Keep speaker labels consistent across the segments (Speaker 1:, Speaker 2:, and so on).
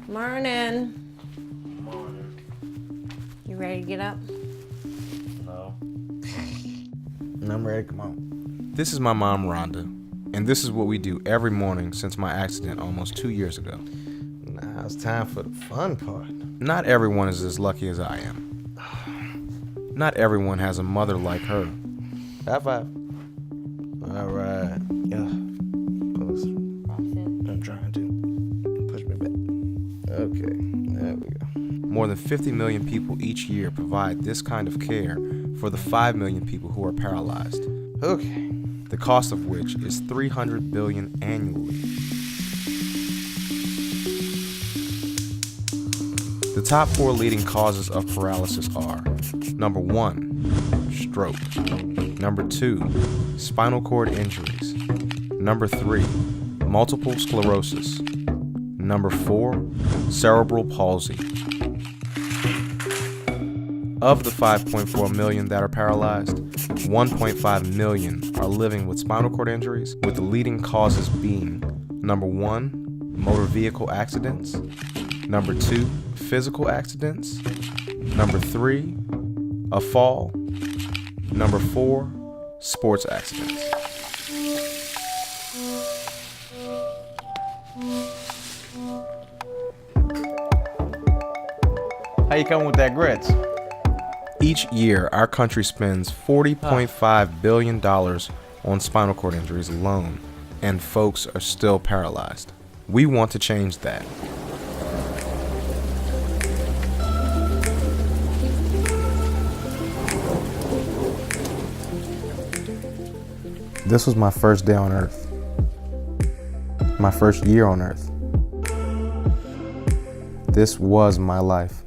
Speaker 1: Morning.
Speaker 2: Morning.
Speaker 1: You ready to get up?
Speaker 2: No.
Speaker 3: I'm ready, come on.
Speaker 4: This is my mom, Rhonda, and this is what we do every morning since my accident almost 2 years ago.
Speaker 3: Now it's time for the fun part.
Speaker 4: Not everyone is as lucky as I am. Not everyone has a mother like her.
Speaker 3: High five. All right. Yeah. Close. I'm trying to. Push me back. Okay, there we go.
Speaker 4: More than 50 million people each year provide this kind of care for the 5 million people who are paralyzed.
Speaker 3: Okay.
Speaker 4: The cost of which is $300 billion annually. The top 4 leading causes of paralysis are: number 1, stroke; number 2, spinal cord injuries; number 3, multiple sclerosis; number 4, cerebral palsy. Of the 5.4 million that are paralyzed, 1.5 million are living with spinal cord injuries, with the leading causes being: number 1, motor vehicle accidents; number 2, physical accidents; number 3, a fall; number 4, sports accidents.
Speaker 3: How you coming with that grits?
Speaker 4: Each year, our country spends $40.5 billion on spinal cord injuries alone, and folks are still paralyzed. We want to change that. This was my first day on Earth. My first year on Earth. This was my life.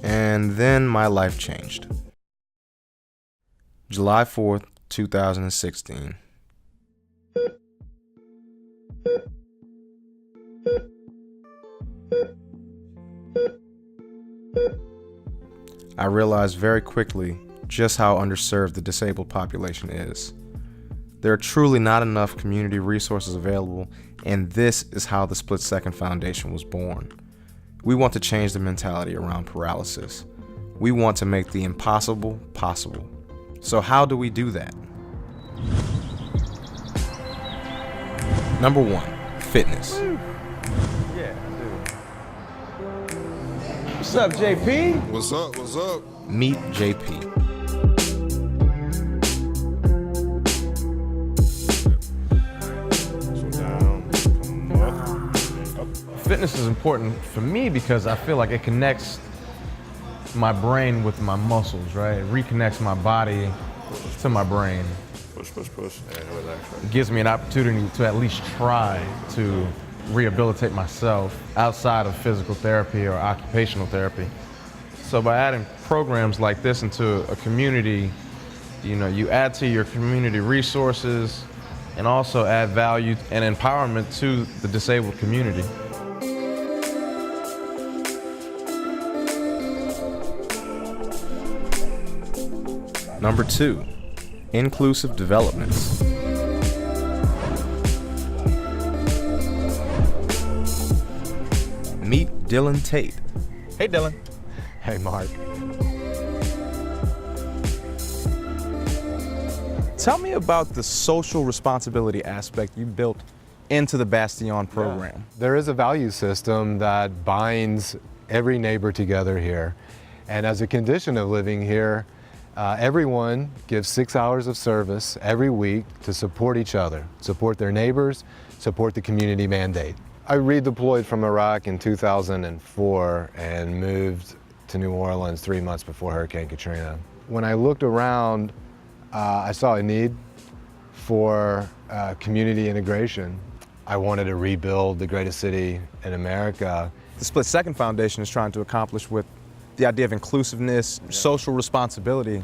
Speaker 4: And then my life changed. July 4th, 2016. I realized very quickly just how underserved the disabled population is. There are truly not enough community resources available, and this is how the Split Second Foundation was born. We want to change the mentality around paralysis. We want to make the impossible possible. So how do we do that? Number 1, fitness.
Speaker 3: Yeah, I do. What's up, JP?
Speaker 5: What's up? What's up?
Speaker 4: Meet JP.
Speaker 5: So down, come up.
Speaker 6: Fitness is important for me because I feel like it connects my brain with my muscles, right? It reconnects my body to my brain.
Speaker 5: Push, push, push, and relax. Right?
Speaker 6: It gives me an opportunity to at least try to rehabilitate myself outside of physical therapy or occupational therapy. So by adding programs like this into a community, you add to your community resources and also add value and empowerment to the disabled community.
Speaker 4: Number 2, inclusive developments. Meet Dylan Tate.
Speaker 6: Hey, Dylan.
Speaker 3: Hey, Mark.
Speaker 6: Tell me about the social responsibility aspect you built into the Bastion program.
Speaker 7: There is a value system that binds every neighbor together here. And as a condition of living here, everyone gives 6 hours of service every week to support each other, support their neighbors, support the community mandate. I redeployed from Iraq in 2004 and moved to New Orleans 3 months before Hurricane Katrina. When I looked around, I saw a need for community integration. I wanted to rebuild the greatest city in America.
Speaker 6: The Split Second Foundation is trying to accomplish with the idea of inclusiveness, social responsibility.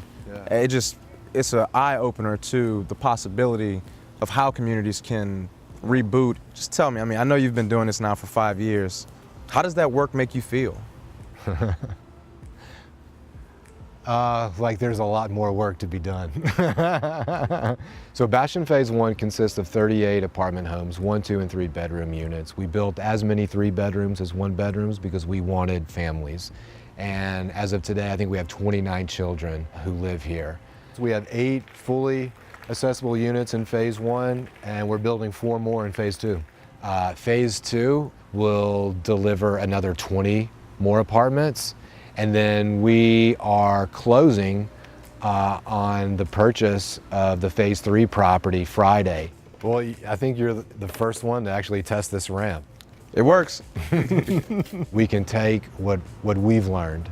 Speaker 6: It's an eye-opener to the possibility of how communities can
Speaker 4: reboot. Just tell me, I mean, I know you've been doing this now for 5 years. How does that work make you feel?
Speaker 7: Like there's a lot more work to be done. So Bastion Phase 1 consists of 38 apartment homes, 1, 2, and 3 bedroom units. We built as many 3 bedrooms as 1 bedrooms because we wanted families. And as of today, I think we have 29 children who live here. So we have 8 fully accessible units in Phase 1, and we're building 4 more in Phase 2. Phase 2 will deliver another 20 more apartments. And then we are closing on the purchase of the Phase 3 property Friday. Well, I think you're the first one to actually test this ramp.
Speaker 4: It works.
Speaker 7: We can take what we've learned,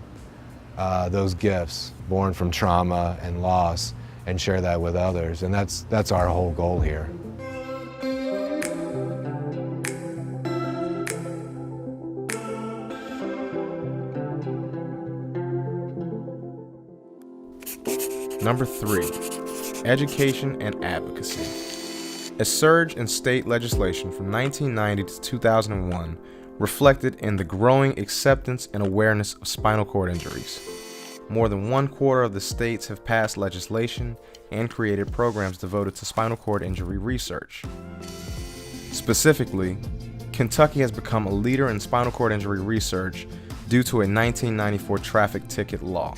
Speaker 7: those gifts born from trauma and loss, and share that with others. And that's our whole goal here.
Speaker 4: Number 3, education and advocacy. A surge in state legislation from 1990 to 2001 reflected in the growing acceptance and awareness of spinal cord injuries. More than 1/4 of the states have passed legislation and created programs devoted to spinal cord injury research. Specifically, Kentucky has become a leader in spinal cord injury research due to a 1994 traffic ticket law.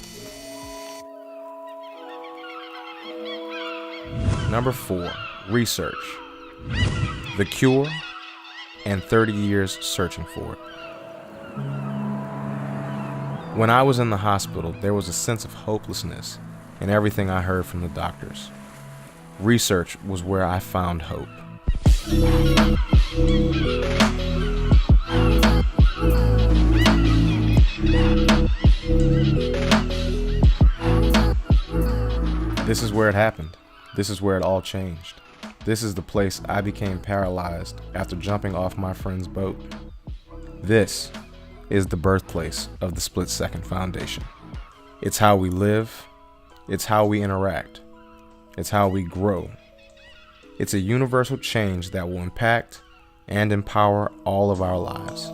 Speaker 4: Number 4, research. The cure and 30 years searching for it. When I was in the hospital, there was a sense of hopelessness in everything I heard from the doctors. Research was where I found hope. This is where it happened. This is where it all changed. This is the place I became paralyzed after jumping off my friend's boat. This is the birthplace of the Split Second Foundation. It's how we live. It's how we interact. It's how we grow. It's a universal change that will impact and empower all of our lives.